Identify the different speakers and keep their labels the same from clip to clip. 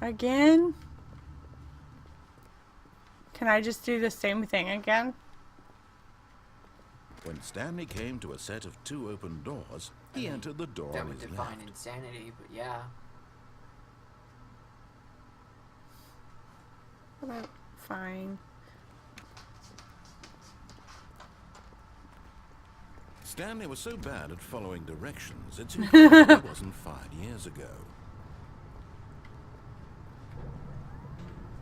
Speaker 1: Again? Can I just do the same thing again?
Speaker 2: When Stanley came to a set of 2 open doors, he entered the door
Speaker 3: That
Speaker 2: on
Speaker 3: would
Speaker 2: his
Speaker 3: define
Speaker 2: left.
Speaker 3: insanity, but yeah.
Speaker 1: Well, fine.
Speaker 2: Stanley was so bad at following directions, it's incredible he wasn't fired years ago.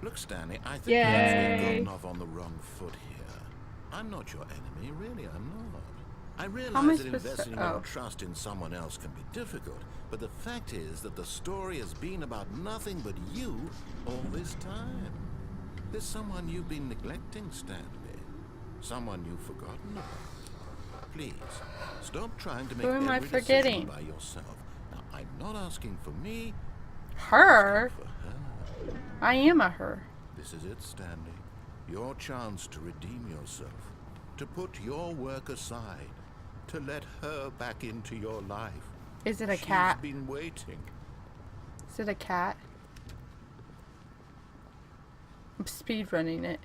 Speaker 2: Look, Stanley, I think perhaps we've gotten off on the wrong foot here. I'm not your enemy, really, I'm not. I realize that investing your trust in someone else can be difficult, but the fact is that the story has been about nothing but you all this time. There's someone you've been neglecting, Stanley. Someone you've forgotten about. Please, stop trying to make every decision by yourself. Now, I'm not asking for me.
Speaker 1: Her?
Speaker 2: For her.
Speaker 1: I am a her.
Speaker 2: This is it, Stanley. Your chance to redeem yourself. To put your work aside. To let her back into your life.
Speaker 1: Is it a cat?
Speaker 2: She's been waiting.
Speaker 1: Is it a cat? I'm speedrunning it.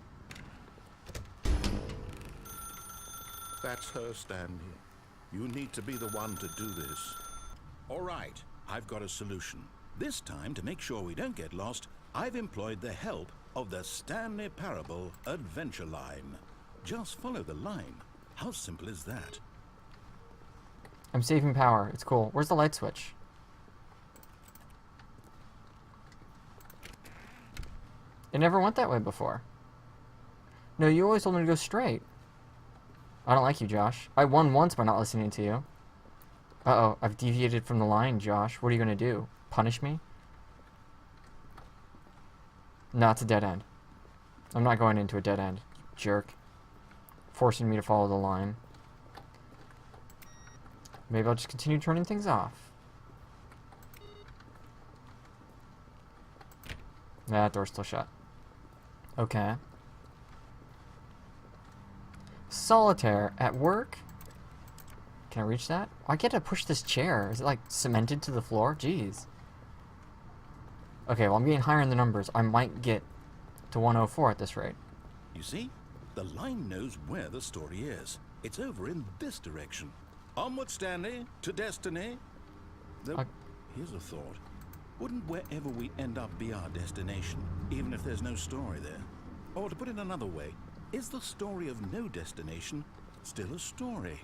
Speaker 2: That's her, Stanley. You need to be the one to do this. All right, I've got a solution. This time, to make sure we don't get lost, I've employed the help of the Stanley Parable Adventure Line. Just follow the line. How simple is that?
Speaker 4: I'm saving power. It's cool. Where's the light switch? It never went that way before. No, you always told me to go straight. I don't like you, Josh. I won once by not listening to you. Uh-oh, I've deviated from the line, Josh. What are you gonna do? Punish me? No, it's a dead end. I'm not going into a dead end, you jerk. Forcing me to follow the line. Maybe I'll just continue turning things off. That door's still shut. Okay. Solitaire at work? Can I reach that? Oh, I get to push this chair. Is it like cemented to the floor? Jeez. Okay, well I'm getting higher in the numbers. I might get to 104 at this rate.
Speaker 2: You see? The line knows where the story is. It's over in this direction. Onward, Stanley, to destiny. Though, here's a thought. Wouldn't wherever we end up be our destination, even if there's no story there? Or to put it another way, is the story of no destination still a story?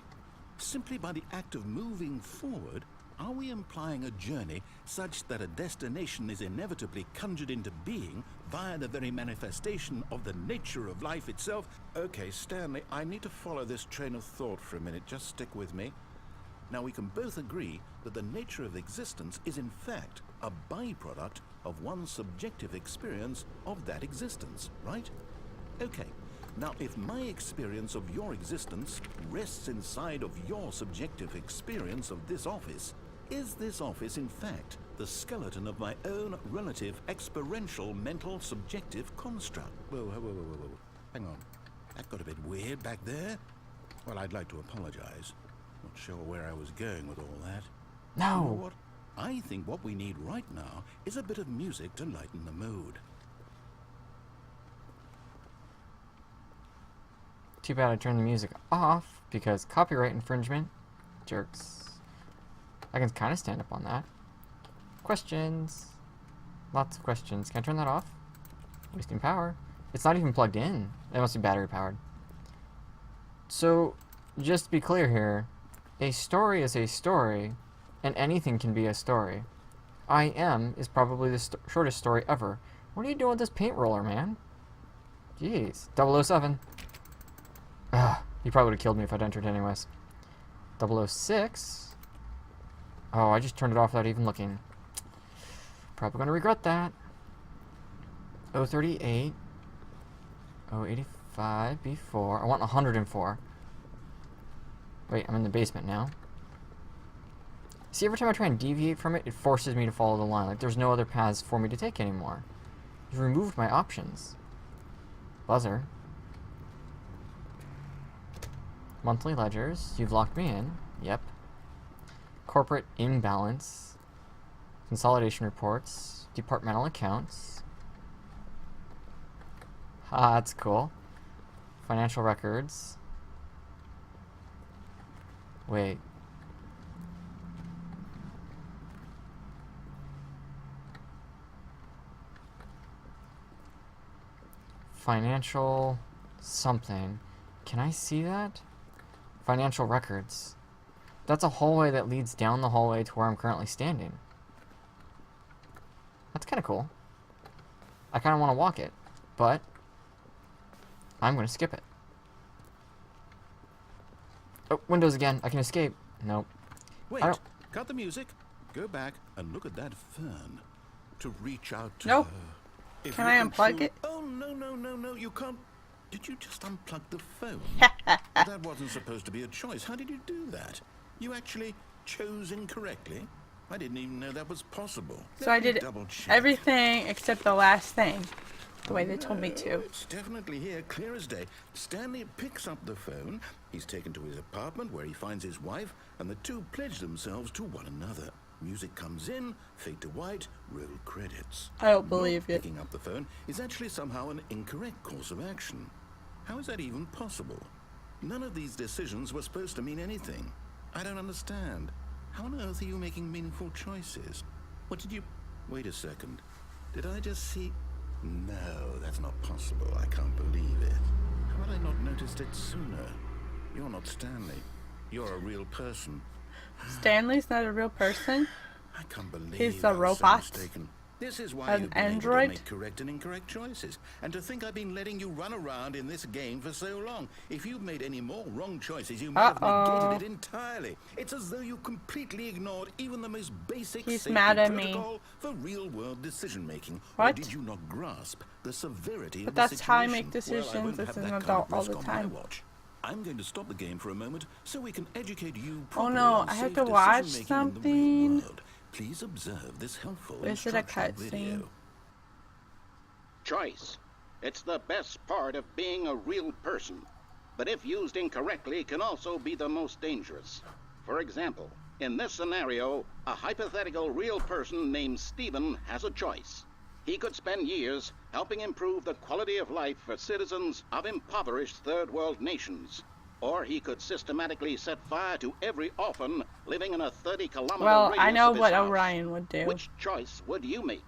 Speaker 2: Simply by the act of moving forward, are we implying a journey such that a destination is inevitably conjured into being via the very manifestation of the nature of life itself? Okay, Stanley, I need to follow this train of thought for a minute. Just stick with me. Now, we can both agree that the nature of existence is in fact a byproduct of one's subjective experience of that existence, right? Okay. Now, if my experience of your existence rests inside of your subjective experience of this office, is this office, in fact, the skeleton of my own relative experiential mental subjective construct? Whoa, whoa, whoa, whoa, whoa. Hang on. That got a bit weird back there. Well, I'd like to apologize. Not sure where I was going with all that.
Speaker 4: No!
Speaker 2: You know what? I think what we need right now is a bit of music to lighten the mood.
Speaker 4: Too bad I turned the music off, because copyright infringement. Jerks. I can kind of stand up on that. Questions. Lots of questions. Can I turn that off? Wasting power. It's not even plugged in. It must be battery powered. So, just to be clear here, a story is a story, and anything can be a story. I Am is probably the shortest story ever. What are you doing with this paint roller, man? Jeez. 007. Ugh, he probably would have killed me if I'd entered anyways. 006. Oh, I just turned it off without even looking. Probably gonna regret that. 038. 085. B4. I want 104. Wait, I'm in the basement now. See, every time I try and deviate from it, it forces me to follow the line. Like, there's no other paths for me to take anymore. You've removed my options. Buzzer. Monthly ledgers. You've locked me in. Yep. Corporate imbalance. Consolidation reports. Departmental accounts. Ah, that's cool. Financial records. Wait. Financial something. Can I see that? Financial records. That's a hallway that leads down the hallway to where I'm currently standing. That's kind of cool. I kind of want to walk it, but I'm going to skip it. Oh, windows again. I can escape. Nope.
Speaker 2: Wait, cut the music. Go back and look at that fern. To reach out to
Speaker 1: Nope.
Speaker 2: her. If
Speaker 1: Can
Speaker 2: you
Speaker 1: I unplug
Speaker 2: choose-
Speaker 1: it?
Speaker 2: Oh, no, you can't. Did you just unplug the phone? That wasn't supposed to be a choice. How did you do that? You actually chose incorrectly? I didn't even know that was possible.
Speaker 1: So I
Speaker 2: Let me
Speaker 1: did
Speaker 2: double-check.
Speaker 1: everything except the last thing. The way they told me
Speaker 2: No,
Speaker 1: to.
Speaker 2: It's definitely here, clear as day. Stanley picks up the phone. He's taken to his apartment where he finds his wife, and the two pledge themselves to one another. Music comes in, fade to white, roll credits.
Speaker 1: I don't believe
Speaker 2: Not
Speaker 1: it.
Speaker 2: Picking up the phone is actually somehow an incorrect course of action. How is that even possible? None of these decisions were supposed to mean anything. I don't understand. How on earth are you making meaningful choices? What did you... Wait a second. Did I just see... No, that's not possible. I can't believe it. How had I not noticed it sooner? You're not Stanley. You're a real person.
Speaker 1: Stanley's not a real person.
Speaker 2: I can't believe
Speaker 1: He's
Speaker 2: I
Speaker 1: a
Speaker 2: was
Speaker 1: robot?
Speaker 2: So mistaken. This is why
Speaker 1: An
Speaker 2: you've been able
Speaker 1: android?
Speaker 2: to make correct and incorrect choices. And to think I've been letting you run around in this game for so long. If you've made any more wrong choices, you might have negated it entirely. It's as though you completely ignored even the most basic
Speaker 1: He's
Speaker 2: safety
Speaker 1: mad at me.
Speaker 2: protocol for real-world decision-making. Or
Speaker 1: What?
Speaker 2: did you not grasp the severity
Speaker 1: But
Speaker 2: of the
Speaker 1: that's how I
Speaker 2: situation?
Speaker 1: make
Speaker 2: Well, I
Speaker 1: decisions
Speaker 2: won't
Speaker 1: as
Speaker 2: have
Speaker 1: an
Speaker 2: that kind
Speaker 1: adult
Speaker 2: of
Speaker 1: all
Speaker 2: risk
Speaker 1: the
Speaker 2: on my
Speaker 1: time.
Speaker 2: watch. I'm going to stop the game for a moment so we can educate you
Speaker 1: Oh
Speaker 2: properly
Speaker 1: no,
Speaker 2: on
Speaker 1: I have
Speaker 2: safe
Speaker 1: to watch
Speaker 2: decision-making in the real
Speaker 1: something.
Speaker 2: world. Please observe this helpful
Speaker 1: Is it a
Speaker 2: instructional
Speaker 1: cutscene?
Speaker 2: video.
Speaker 3: Choice. It's the best part of being a real person, but if used incorrectly can also be the most dangerous. For example, in this scenario, a hypothetical real person named Stephen has a choice. He could spend years helping improve the quality of life for citizens of impoverished third world nations. Or he could systematically set fire to every orphan living in a 30-kilometer
Speaker 1: Well,
Speaker 3: radius
Speaker 1: I know
Speaker 3: of his
Speaker 1: what
Speaker 3: house.
Speaker 1: Orion would do.
Speaker 3: Which choice would you make?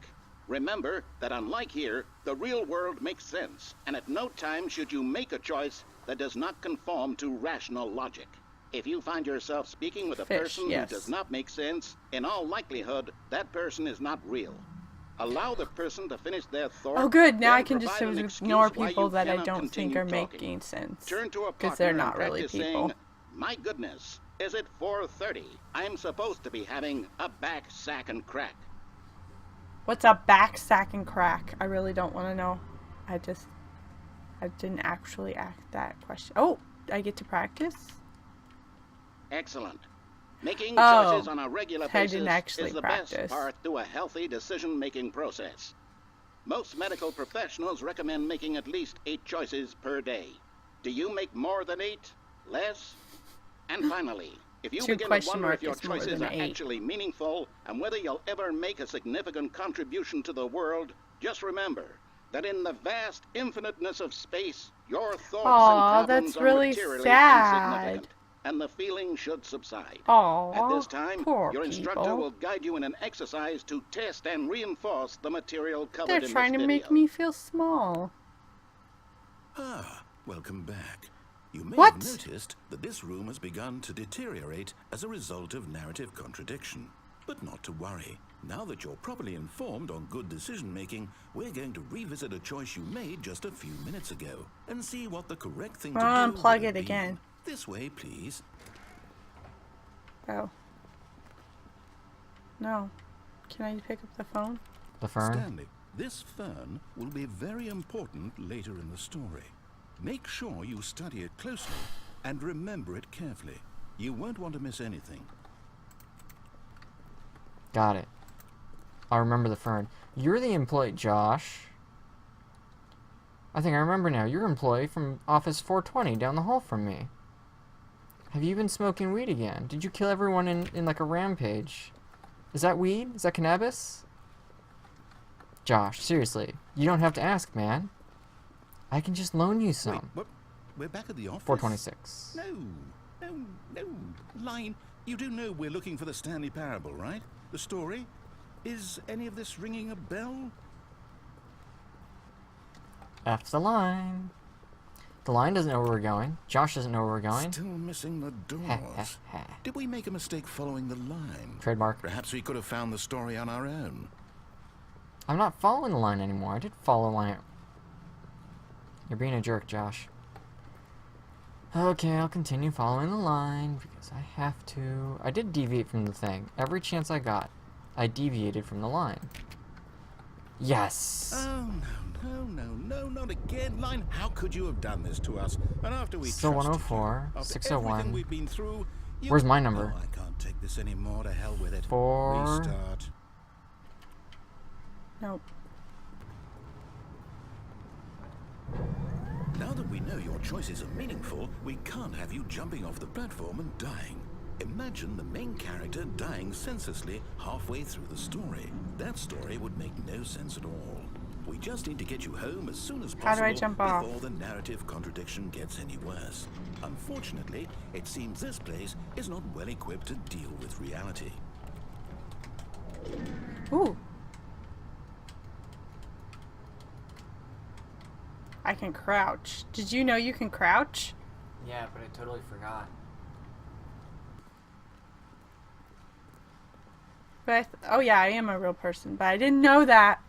Speaker 3: Remember that unlike here, the real world makes sense, and at no time should you make a choice that does not conform to rational logic. If you find yourself speaking with a
Speaker 1: Fish,
Speaker 3: person
Speaker 1: yes.
Speaker 3: who does not make sense, in all likelihood, that person is not real. Allow the person to finish their thought.
Speaker 1: Oh good, now
Speaker 3: then
Speaker 1: I can just
Speaker 3: provide an
Speaker 1: ignore
Speaker 3: excuse why
Speaker 1: people
Speaker 3: you
Speaker 1: that I
Speaker 3: cannot
Speaker 1: don't think
Speaker 3: continue
Speaker 1: are
Speaker 3: talking.
Speaker 1: making sense.
Speaker 3: Turn to a
Speaker 1: Because
Speaker 3: partner
Speaker 1: they're
Speaker 3: and
Speaker 1: not really
Speaker 3: practice
Speaker 1: people.
Speaker 3: saying, "My goodness, is it 4:30? I'm supposed to be having a back sack and crack."
Speaker 1: What's a back sack and crack? I really don't want to know. I didn't actually ask that question. Oh, I get to practice?
Speaker 3: Excellent. Making
Speaker 1: Oh,
Speaker 3: choices on a regular
Speaker 1: I
Speaker 3: basis
Speaker 1: didn't actually
Speaker 3: is the
Speaker 1: practice.
Speaker 3: best part to a healthy decision-making process. Most medical professionals recommend making at least 8 choices per day. Do you make more than 8? Less? And finally, if you
Speaker 1: 2
Speaker 3: begin to
Speaker 1: question
Speaker 3: wonder
Speaker 1: mark
Speaker 3: if your
Speaker 1: is more
Speaker 3: choices
Speaker 1: than
Speaker 3: are
Speaker 1: 8.
Speaker 3: actually meaningful and whether you'll ever make a significant contribution to the world, just remember that in the vast infiniteness of space, your thoughts
Speaker 1: Aw,
Speaker 3: and problems
Speaker 1: that's
Speaker 3: are
Speaker 1: really
Speaker 3: materially
Speaker 1: sad.
Speaker 3: insignificant, and the feeling should subside.
Speaker 1: Aw,
Speaker 3: At this time,
Speaker 1: poor
Speaker 3: your instructor
Speaker 1: people.
Speaker 3: will guide you in an exercise to test and reinforce the material covered
Speaker 1: They're
Speaker 3: in
Speaker 1: trying
Speaker 3: this
Speaker 1: to make
Speaker 3: video.
Speaker 1: me feel small.
Speaker 2: Ah, welcome back. You may
Speaker 1: What?
Speaker 2: have noticed that this room has begun to deteriorate as a result of narrative contradiction. But not to worry. Now that you're properly informed on good decision-making, we're going to revisit a choice you made just a few minutes ago and see what the correct thing to do
Speaker 1: Unplug
Speaker 2: would have
Speaker 1: it again.
Speaker 2: been. This way, please.
Speaker 1: Oh. No. Can I pick up the phone?
Speaker 4: The fern.
Speaker 2: Stanley, this fern will be very important later in the story. Make sure you study it closely and remember it carefully. You won't want to miss anything.
Speaker 4: Got it. I remember the fern. You're the employee, Josh. I think I remember now. You're an employee from Office 420 down the hall from me. Have you been smoking weed again? Did you kill everyone in like a rampage? Is that weed? Is that cannabis? Josh, seriously. You don't have to ask, man. I can just loan you some.
Speaker 2: Wait, what? We're back at the office?
Speaker 4: 426.
Speaker 2: No. Line, you do know we're looking for the Stanley Parable, right? The story? Is any of this ringing a bell?
Speaker 4: F the line. The line doesn't know where we're going. Josh doesn't know where we're going.
Speaker 2: Still missing the doors. Did we make a mistake following the line?
Speaker 4: Trademark.
Speaker 2: Perhaps we could have found the story on our own.
Speaker 4: I'm not following the line anymore. I did follow line. You're being a jerk, Josh. Okay, I'll continue following the line because I have to. I did deviate from the thing. Every chance I got, I deviated from the line. Yes!
Speaker 2: Oh, no, not again. Line, how could you have done this to us? And after we
Speaker 4: Still
Speaker 2: trusted
Speaker 4: 104,
Speaker 2: you, after
Speaker 4: 601.
Speaker 2: everything we've been through, you...
Speaker 4: Where's my number?
Speaker 2: Oh, I can't take this anymore. To hell with it.
Speaker 4: 4.
Speaker 2: Restart.
Speaker 1: Nope.
Speaker 2: Now that we know your choices are meaningful, we can't have you jumping off the platform and dying. Imagine the main character dying senselessly halfway through the story. That story would make no sense at all. We just need to get you home as soon as possible
Speaker 1: How do I jump off?
Speaker 2: before the narrative contradiction gets any worse. Unfortunately, it seems this place is not well equipped to deal with reality.
Speaker 1: Ooh. I can crouch. Did you know you can crouch?
Speaker 4: Yeah, but I totally forgot.
Speaker 1: But oh yeah, I am a real person, but I didn't know that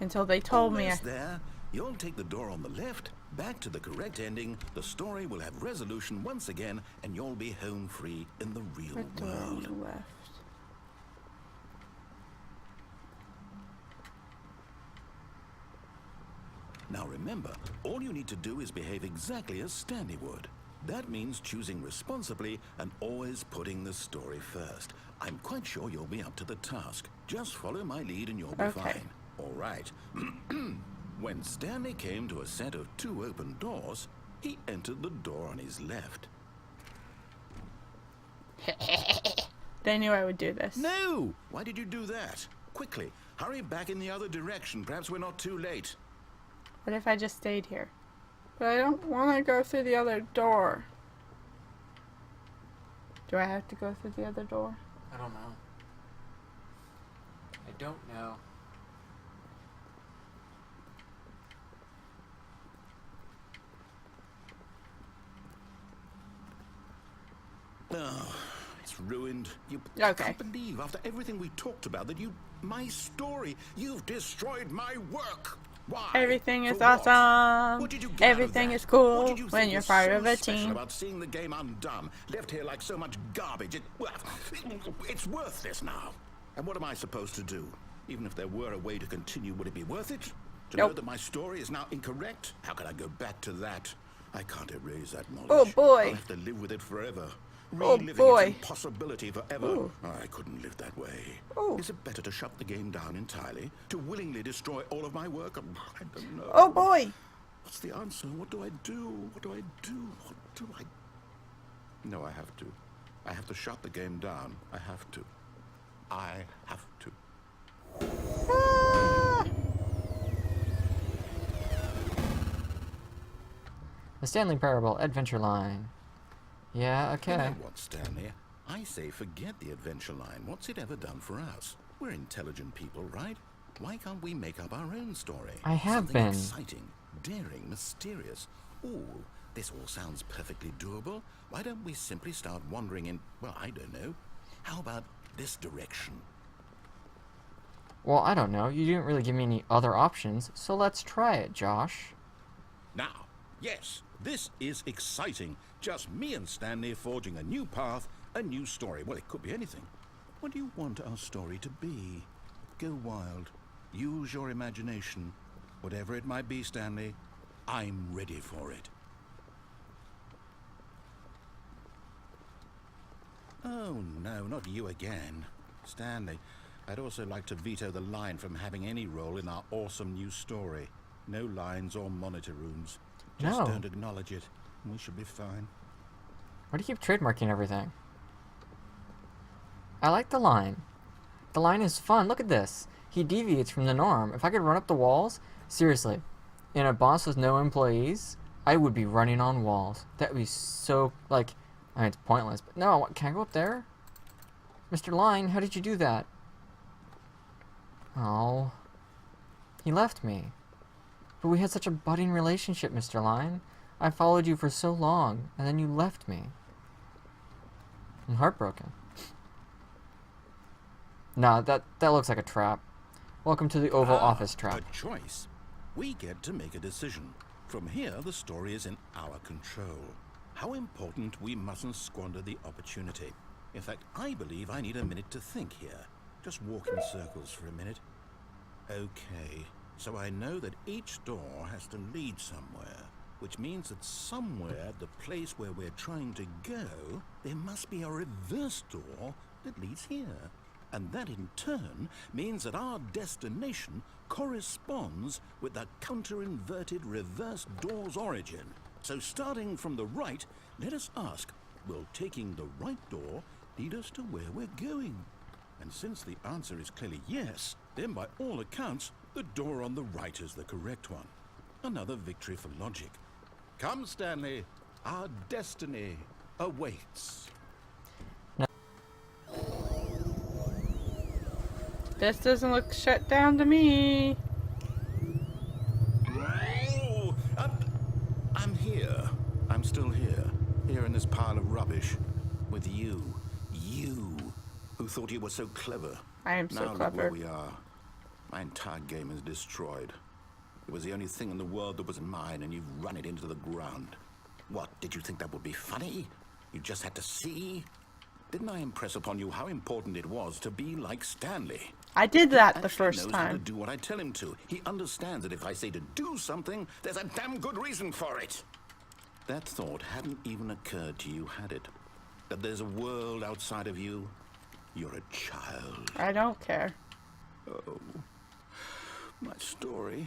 Speaker 1: until they told me.
Speaker 2: Almost there. You'll take the door on the left, back to the correct ending, the story will have resolution once again, and you'll be home free in the real
Speaker 1: What door on
Speaker 2: world.
Speaker 1: the left?
Speaker 2: Now remember, all you need to do is behave exactly as Stanley would. That means choosing responsibly and always putting the story first. I'm quite sure you'll be up to the task. Just follow my lead and you'll be
Speaker 1: Okay.
Speaker 2: fine. All right. When Stanley came to a set of 2 open doors, he entered the door on his left.
Speaker 1: They knew I would do this.
Speaker 2: No! Why did you do that? Quickly, hurry back in the other direction. Perhaps we're not too late.
Speaker 1: What if I just stayed here? But I don't want to go through the other door. Do I have to go through the other door?
Speaker 4: I don't know. I don't know.
Speaker 2: Oh, it's ruined. You
Speaker 1: Okay.
Speaker 2: can't believe after everything we talked about that my story, you've destroyed my work. Why?
Speaker 1: Everything is
Speaker 2: For what?
Speaker 1: awesome.
Speaker 2: What did you get out of
Speaker 1: Everything
Speaker 2: that?
Speaker 1: is cool
Speaker 2: What did you
Speaker 1: when
Speaker 2: think
Speaker 1: you're
Speaker 2: was
Speaker 1: part
Speaker 2: so
Speaker 1: of a
Speaker 2: special
Speaker 1: team.
Speaker 2: about seeing the game undone, left here like so much garbage? It's worthless now. And what am I supposed to do? Even if there were a way to continue, would it be worth it? To know
Speaker 1: Nope.
Speaker 2: that my story is now incorrect? How can I go back to that? I can't erase that knowledge.
Speaker 1: Oh, boy.
Speaker 2: I'll have to live with it forever.
Speaker 1: Oh,
Speaker 2: Reliving
Speaker 1: boy.
Speaker 2: its impossibility forever.
Speaker 1: Ooh.
Speaker 2: I couldn't live that way.
Speaker 1: Ooh.
Speaker 2: Is it better to shut the game down entirely? To willingly destroy all of my work? I don't know.
Speaker 1: Oh boy!
Speaker 2: What's the answer? What do I do? What do I do? What do I... No, I have to. I have to shut the game down. I have to. I have to.
Speaker 1: Ah!
Speaker 4: The Stanley Parable Adventure Line. Yeah,
Speaker 2: You
Speaker 4: okay.
Speaker 2: know what, Stanley? I say forget the adventure line. What's it ever done for us? We're intelligent people, right? Why can't we make up our own story?
Speaker 4: I have
Speaker 2: Something
Speaker 4: been.
Speaker 2: exciting, daring, mysterious. Ooh, this all sounds perfectly doable. Why don't we simply start wandering in, well, I don't know. How about this direction?
Speaker 4: Well, I don't know. You didn't really give me any other options, so let's try it, Josh.
Speaker 2: Now, yes, this is exciting. Just me and Stanley forging a new path, a new story. Well, it could be anything. What do you want our story to be? Go wild. Use your imagination. Whatever it might be, Stanley, I'm ready for it. Oh, no, not you again. Stanley, I'd also like to veto the line from having any role in our awesome new story. No lines or monitor rooms. Just
Speaker 4: No.
Speaker 2: don't acknowledge it. We should be fine.
Speaker 4: Why do you keep trademarking everything? I like the line. The line is fun. Look at this. He deviates from the norm. If I could run up the walls, seriously, in a boss with no employees, I would be running on walls. That would be so, like, I mean, it's pointless, but no, can I go up there? Mr. Line, how did you do that? Oh, he left me. But we had such a budding relationship, Mr. Line. I followed you for so long, and then you left me. I'm heartbroken. Nah, that looks like a trap. Welcome to the Oval Office trap.
Speaker 2: A choice. We get to make a decision. From here, the story is in our control. How important we mustn't squander the opportunity. In fact, I believe I need a minute to think here. Just walk in circles for a minute. Okay, so I know that each door has to lead somewhere, which means that somewhere at the place where we're trying to go, there must be a reverse door that leads here. And that in turn means that our destination corresponds with the counter-inverted reverse door's origin. So starting from the right, let us ask, will taking the right door lead us to where we're going? And since the answer is clearly yes, then by all accounts, the door on the right is the correct one. Another victory for logic. Come, Stanley, our destiny awaits.
Speaker 1: This doesn't look shut down to me.
Speaker 2: Oh, I'm here. I'm still here. Here in this pile of rubbish. With you. You. Who thought you were so clever.
Speaker 1: I am so
Speaker 2: now
Speaker 1: clever.
Speaker 2: Look where we are. My entire game is destroyed. It was the only thing in the world that was mine, and you've run it into the ground. What, did you think that would be funny? You just had to see? Didn't I impress upon you how important it was to be like Stanley?
Speaker 1: I did that the
Speaker 2: Actually
Speaker 1: first
Speaker 2: knows how to
Speaker 1: time.
Speaker 2: do what I tell him to. He understands that if I say to do something, there's a damn good reason for it. That thought hadn't even occurred to you, had it? That there's a world outside of you? You're a child.
Speaker 1: I don't care.
Speaker 2: Oh, my story.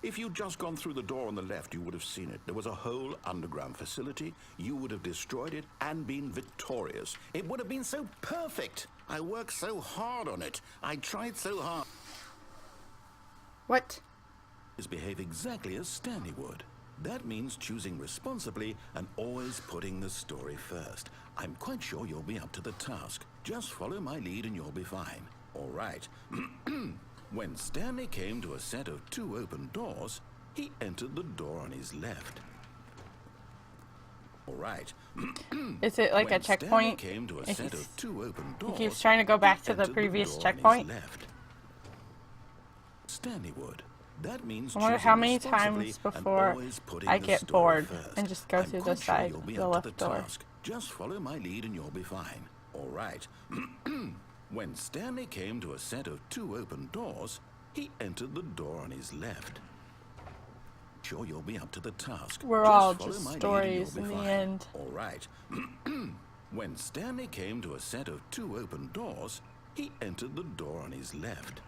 Speaker 2: If you'd just gone through the door on the left, you would have seen it. There was a whole underground facility. You would have destroyed it and been victorious. It would have been so perfect. I worked so hard on it. I tried so hard.
Speaker 1: What?
Speaker 2: Behave exactly as Stanley would. That means choosing responsibly and always putting the story first. I'm quite sure you'll be up to the task. Just follow my lead and you'll be fine. All right. When Stanley came to a set of 2 open doors, he entered the door on his left. All right.
Speaker 1: Is it like
Speaker 2: When
Speaker 1: a checkpoint?
Speaker 2: Stanley came to a set of 2 open doors,
Speaker 1: He keeps trying to go back to the
Speaker 2: entered
Speaker 1: previous
Speaker 2: door on his
Speaker 1: checkpoint.
Speaker 2: left. Stanley would. That means
Speaker 1: I wonder
Speaker 2: choosing
Speaker 1: how many
Speaker 2: responsibly
Speaker 1: times
Speaker 2: and
Speaker 1: before
Speaker 2: always putting
Speaker 1: I
Speaker 2: the
Speaker 1: get
Speaker 2: story
Speaker 1: bored
Speaker 2: first.
Speaker 1: and just go
Speaker 2: I'm
Speaker 1: through the
Speaker 2: quite sure
Speaker 1: side,
Speaker 2: you'll be
Speaker 1: the
Speaker 2: up to
Speaker 1: left
Speaker 2: the
Speaker 1: door.
Speaker 2: task. Just follow my lead and you'll be fine. All right. When Stanley came to a set of 2 open doors, he entered the door on his left. Sure, you'll be up to the task.
Speaker 1: We're all
Speaker 2: follow
Speaker 1: just
Speaker 2: my lead and
Speaker 1: stories
Speaker 2: you'll
Speaker 1: in
Speaker 2: be
Speaker 1: the
Speaker 2: fine.
Speaker 1: end.
Speaker 2: All right. When Stanley came to a set of 2 open doors, he entered the door on his left.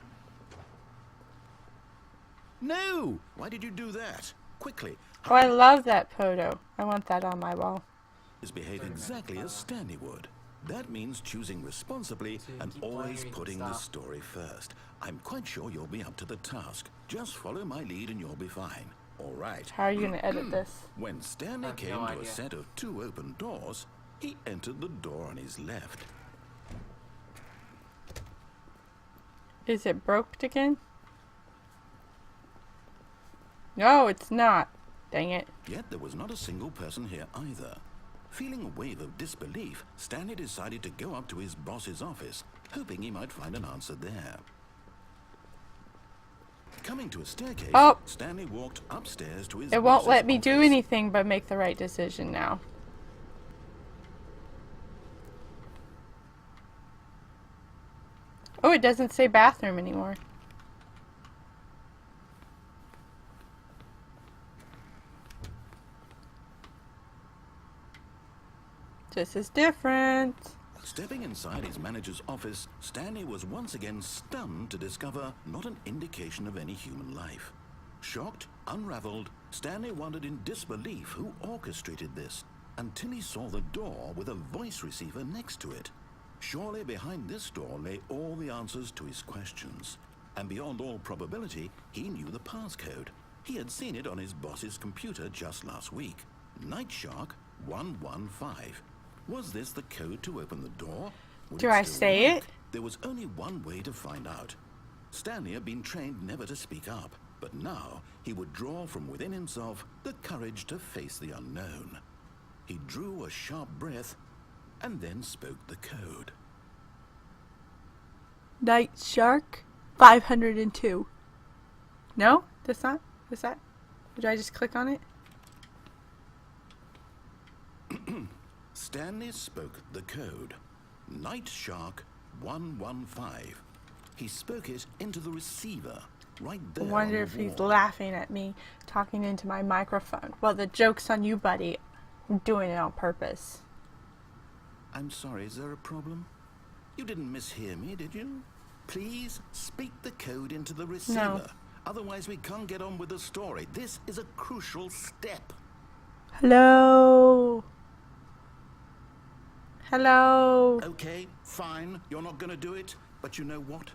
Speaker 2: No! Why did you do that? Quickly.
Speaker 1: Oh, I love that photo. I want that on my wall.
Speaker 2: Behave exactly as Stanley would. That means choosing responsibly and always putting the story first. I'm quite sure you'll be up to the task. Just follow my lead and you'll be fine. All right.
Speaker 1: How are you going to edit this?
Speaker 2: When Stanley came to a set of 2 open doors, he entered the door on his left.
Speaker 1: Is it broke again? No, it's not. Dang it.
Speaker 2: Yet there was not a single person here either. Feeling a wave of disbelief, Stanley decided to go up to his boss's office, hoping he might find an answer there. Coming to a staircase,
Speaker 1: Oh.
Speaker 2: Stanley walked upstairs to his
Speaker 1: It won't
Speaker 2: boss's
Speaker 1: let me do
Speaker 2: office.
Speaker 1: anything but make the right decision now. Oh, it doesn't say bathroom anymore. This is different.
Speaker 2: Stepping inside his manager's office, Stanley was once again stunned to discover not an indication of any human life. Shocked, unraveled, Stanley wondered in disbelief who orchestrated this, until he saw the door with a voice receiver next to it. Surely behind this door lay all the answers to his questions. And beyond all probability, he knew the passcode. He had seen it on his boss's computer just last week. Night Shark 115. Was this the code to open the door? Would
Speaker 1: Do
Speaker 2: it
Speaker 1: I
Speaker 2: still
Speaker 1: say
Speaker 2: work?
Speaker 1: it?
Speaker 2: There was only one way to find out. Stanley had been trained never to speak up, but now he would draw from within himself the courage to face the unknown. He drew a sharp breath and then spoke the code.
Speaker 1: Night Shark 502. No? That's not? Is that? Did I just click on it?
Speaker 2: Stanley spoke the code. Night Shark 115. He spoke it into the receiver, right
Speaker 1: I
Speaker 2: there on
Speaker 1: wonder
Speaker 2: the
Speaker 1: if he's
Speaker 2: wall.
Speaker 1: laughing at me talking into my microphone. Well, the joke's on you, buddy. I'm doing it on purpose.
Speaker 2: I'm sorry, is there a problem? You didn't mishear me, did you? Please speak the code into the receiver.
Speaker 1: No.
Speaker 2: Otherwise we can't get on with the story. This is a crucial step.
Speaker 1: Hello? Hello?
Speaker 2: Okay, fine, you're not gonna do it, but you know what?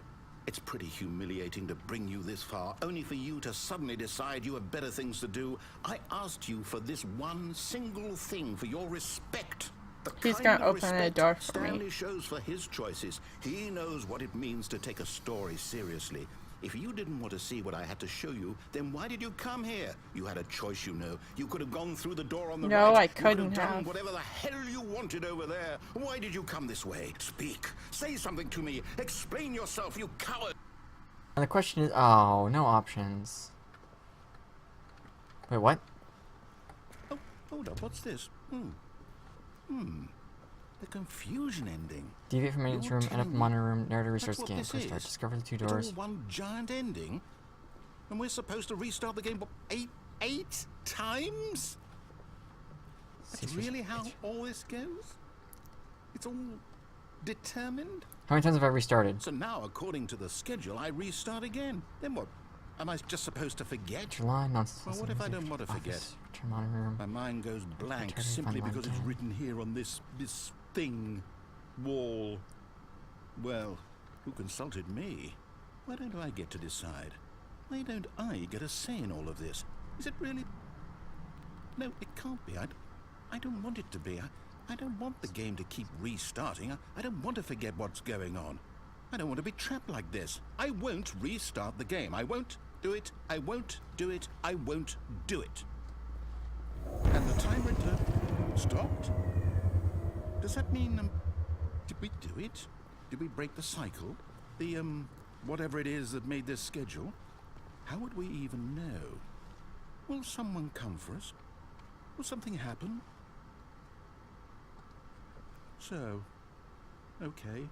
Speaker 2: It's pretty humiliating to bring you this far, only for you to suddenly decide you have better things to do. I asked you for this one single thing, for your respect. The
Speaker 1: He's
Speaker 2: kind
Speaker 1: gonna
Speaker 2: of
Speaker 1: open a
Speaker 2: respect
Speaker 1: door for me.
Speaker 2: Stanley shows for his choices. He knows what it means to take a story seriously. If you didn't want to see what I had to show you, then why did you come here? You had a choice, you know. You could have gone through the door on the
Speaker 1: No,
Speaker 2: right.
Speaker 1: I
Speaker 2: You could
Speaker 1: couldn't
Speaker 2: have done
Speaker 1: have.
Speaker 2: whatever the hell you wanted over there. Why did you come this way? Speak. Say something to me. Explain yourself, you coward.
Speaker 4: And the question is, oh, no options. Wait, what?
Speaker 2: Oh, hold up. What's this? The confusion ending.
Speaker 4: Deviate from maintenance
Speaker 2: You're
Speaker 4: room, end up
Speaker 2: telling
Speaker 4: in
Speaker 2: me
Speaker 4: monitor room, narrator
Speaker 2: that's
Speaker 4: resource
Speaker 2: what
Speaker 4: game.
Speaker 2: this
Speaker 4: First start,
Speaker 2: is?
Speaker 4: discover the two
Speaker 2: It's
Speaker 4: doors.
Speaker 2: all one giant ending? And we're supposed to restart the game eight times? That's really how all this goes? It's all determined?
Speaker 4: How many times have I restarted?
Speaker 2: So now, according to the schedule, I restart again. Then what? Am I just supposed to forget?
Speaker 4: July, nonsense.
Speaker 2: Well, what if I don't want to forget?
Speaker 4: Return monitor room.
Speaker 2: My mind goes blank
Speaker 4: Try to
Speaker 2: simply
Speaker 4: find
Speaker 2: because
Speaker 4: line
Speaker 2: it's
Speaker 4: 10.
Speaker 2: written here on this thing, wall. Well, who consulted me? Why don't I get to decide? Why don't I get a say in all of this? Is it really? No, it can't be. I don't want it to be. I don't want the game to keep restarting. I don't want to forget what's going on. I don't want to be trapped like this. I won't restart the game. I won't do it. I won't do it. I won't do it. And the timer stopped? Does that mean, did we do it? Did we break the cycle? The, whatever it is that made this schedule? How would we even know? Will someone come for us? Will something happen? So, okay.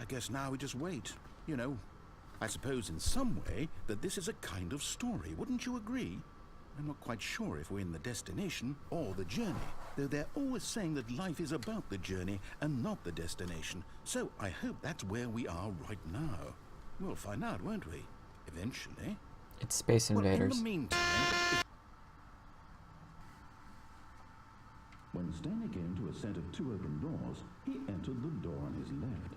Speaker 2: I guess now we just wait, you know. I suppose in some way that this is a kind of story, wouldn't you agree? I'm not quite sure if we're in the destination or the journey, though they're always saying that life is about the journey and not the destination. So I hope that's where we are right now. We'll find out, won't we? Eventually.
Speaker 4: It's Space
Speaker 2: Well, in
Speaker 4: Invaders.
Speaker 2: the meantime... When Stanley came to a set of two open doors, he entered the door on his left.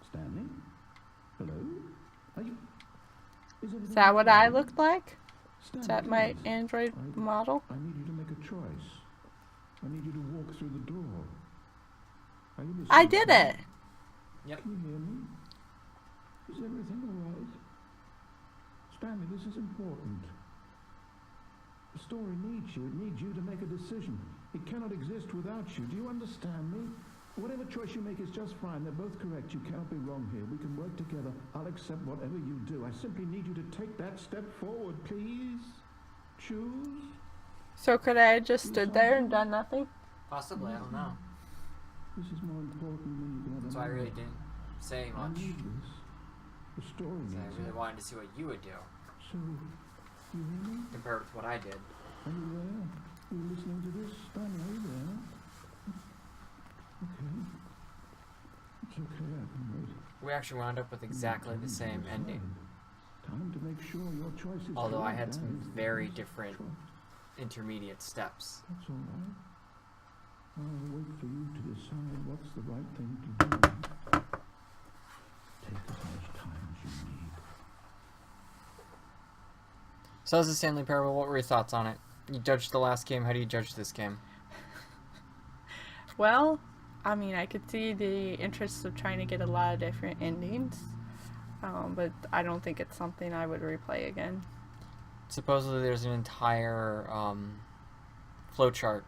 Speaker 2: Stanley? Hello? Are you...
Speaker 1: Is that what I looked like?
Speaker 2: Stanley,
Speaker 1: Is that my
Speaker 2: please.
Speaker 1: Android model?
Speaker 2: I need you to make a choice. I need you to walk through the door. Are you listening?
Speaker 1: I did it!
Speaker 4: Yep.
Speaker 2: Can you hear me? Is everything all right? Stanley, this is important. The story needs you. It needs you to make a decision. It cannot exist without you. Do you understand me? Whatever choice you make is just fine. They're both correct. You cannot be wrong here. We can work together. I'll accept whatever you do. I simply need you to take that step forward, please. Choose.
Speaker 1: So could I have just stood there and done nothing?
Speaker 4: Possibly, I don't know.
Speaker 2: This is more important than you can ever
Speaker 4: So I
Speaker 2: know.
Speaker 4: really didn't say
Speaker 2: I
Speaker 4: much.
Speaker 2: need this. The story
Speaker 4: I
Speaker 2: needs
Speaker 4: really
Speaker 2: it.
Speaker 4: wanted to see what you would do
Speaker 2: So, you hear me?
Speaker 4: compared with what I did.
Speaker 2: Are you there? Are you listening to this? Stanley, are you there? Okay. It's okay, I can wait.
Speaker 4: We actually wound up with exactly the same ending.
Speaker 2: Time to make sure your choice is
Speaker 4: Although I
Speaker 2: correct.
Speaker 4: had
Speaker 2: That
Speaker 4: some
Speaker 2: is the
Speaker 4: very
Speaker 2: best
Speaker 4: different
Speaker 2: choice.
Speaker 4: intermediate steps.
Speaker 5: That's all right. I'll wait for you to decide what's the right thing to do. Take as much time as you need.
Speaker 4: So as the Stanley Parable, what were your thoughts on it? You judged the last game, how do you judge this game?
Speaker 1: Well, I mean, I could see the interest of trying to get a lot of different endings, but I don't think it's something I would replay again.
Speaker 4: Supposedly there's an entire flowchart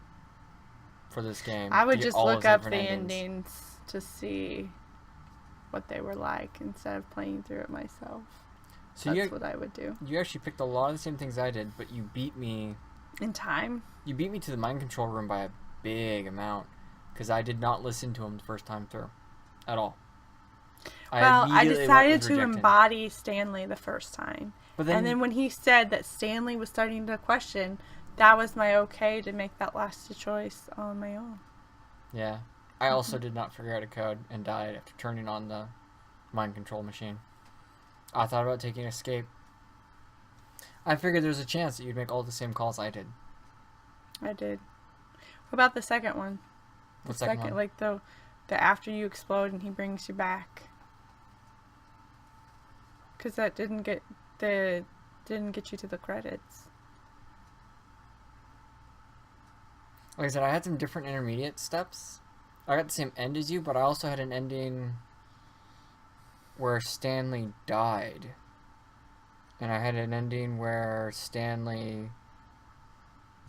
Speaker 4: for this game.
Speaker 1: I would
Speaker 4: to get
Speaker 1: just
Speaker 4: all
Speaker 1: look
Speaker 4: those
Speaker 1: up the
Speaker 4: different endings.
Speaker 1: endings to see what they were like instead of playing through it myself.
Speaker 4: So
Speaker 1: That's what I would do.
Speaker 4: You actually picked a lot of the same things I did, but you beat me.
Speaker 1: In time?
Speaker 4: You beat me to the mind control room by a big amount, because I did not listen to him the first time through, at all.
Speaker 1: Well, I
Speaker 4: immediately
Speaker 1: decided
Speaker 4: went with
Speaker 1: to
Speaker 4: rejecting.
Speaker 1: embody Stanley the first time.
Speaker 4: But
Speaker 1: And then when he said that Stanley was starting to question, that was my okay to make that last choice on my own.
Speaker 4: Yeah. I also did not figure out a code and died after turning on the mind control machine. I thought about taking escape. I figured there's a chance that you'd make all the same calls I did.
Speaker 1: I did. What about the second one?
Speaker 4: The second one?
Speaker 1: Like the after you explode and he brings you back. Because that didn't get you to the credits.
Speaker 4: Like I said, I had some different intermediate steps. I got the same end as you, but I also had an ending where Stanley died. And I had an ending where Stanley...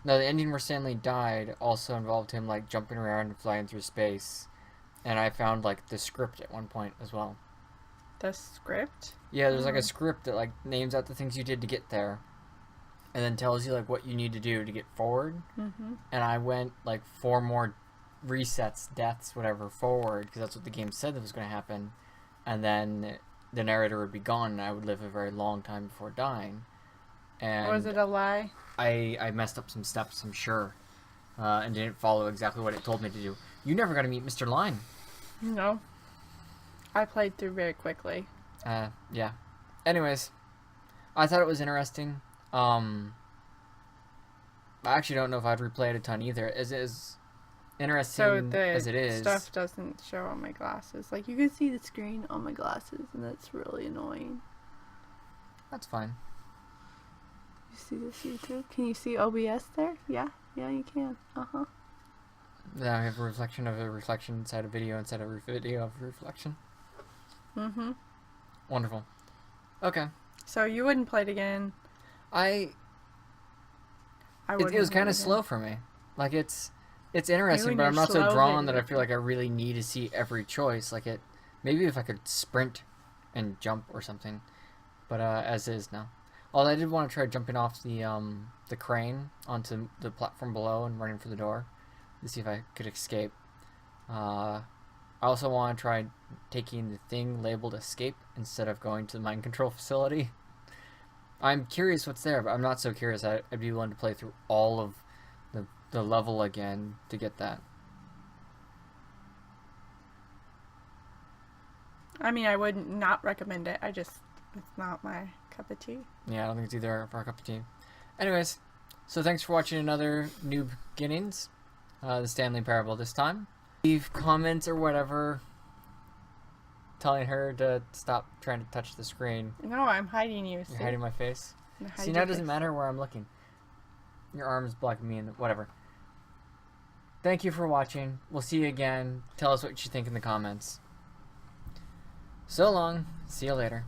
Speaker 4: No, the ending where Stanley died also involved him, like, jumping around and flying through space. And I found, like, the script at one point as well.
Speaker 1: The script?
Speaker 4: Yeah, there's, like, a script that, like, names out the things you did to get there. And then tells you, like, what you need to do to get forward.
Speaker 1: Mm-hmm.
Speaker 4: And I went, like, 4 more resets, deaths, whatever, forward. Because that's what the game said that was going to happen. And then the narrator would be gone and I would live a very long time before dying. And
Speaker 1: Or was it a lie?
Speaker 4: I messed up some steps, I'm sure. And didn't follow exactly what it told me to do. You never got to meet Mr. Line.
Speaker 1: No. I played through very quickly.
Speaker 4: Yeah. Anyways, I thought it was interesting. I actually don't know if I'd replay it a ton either. As interesting
Speaker 1: So the
Speaker 4: as it is.
Speaker 1: stuff doesn't show on my glasses. Like, you can see the screen on my glasses, and that's really annoying.
Speaker 4: That's fine.
Speaker 1: You see this here too? Can you see OBS there? Yeah? Yeah, you can. Uh-huh.
Speaker 4: Now I have a reflection of a reflection inside a video inside of a video of a reflection.
Speaker 1: Mm-hmm.
Speaker 4: Wonderful. Okay.
Speaker 1: So you wouldn't play it again.
Speaker 4: It was kind of slow for me. Like, it's interesting,
Speaker 1: when
Speaker 4: but I'm
Speaker 1: you're
Speaker 4: not so
Speaker 1: slow,
Speaker 4: drawn
Speaker 1: then
Speaker 4: that I feel like I really need to see every choice. Like, maybe if I could sprint and jump or something. But as is now. Although I did want to try jumping off the crane onto the platform below and running for the door to see if I could escape. I also want to try taking the thing labeled escape instead of going to the mind control facility. I'm curious what's there, but I'm not so curious. I'd be willing to play through all of the level again to get that.
Speaker 1: I mean, I would not recommend it. It's not my cup of tea.
Speaker 4: Yeah, I don't think it's either for a cup of tea. Anyways, so thanks for watching another Noob Beginnings, the Stanley Parable this time. Leave comments or whatever telling her to stop trying to touch the screen.
Speaker 1: No, I'm hiding you.
Speaker 4: You're hiding my face.
Speaker 1: I'm hiding
Speaker 4: See, now
Speaker 1: your
Speaker 4: it doesn't
Speaker 1: face.
Speaker 4: matter where I'm looking. Your arm's blocking me and whatever. Thank you for watching. We'll see you again. Tell us what you think in the comments. So long. See you later.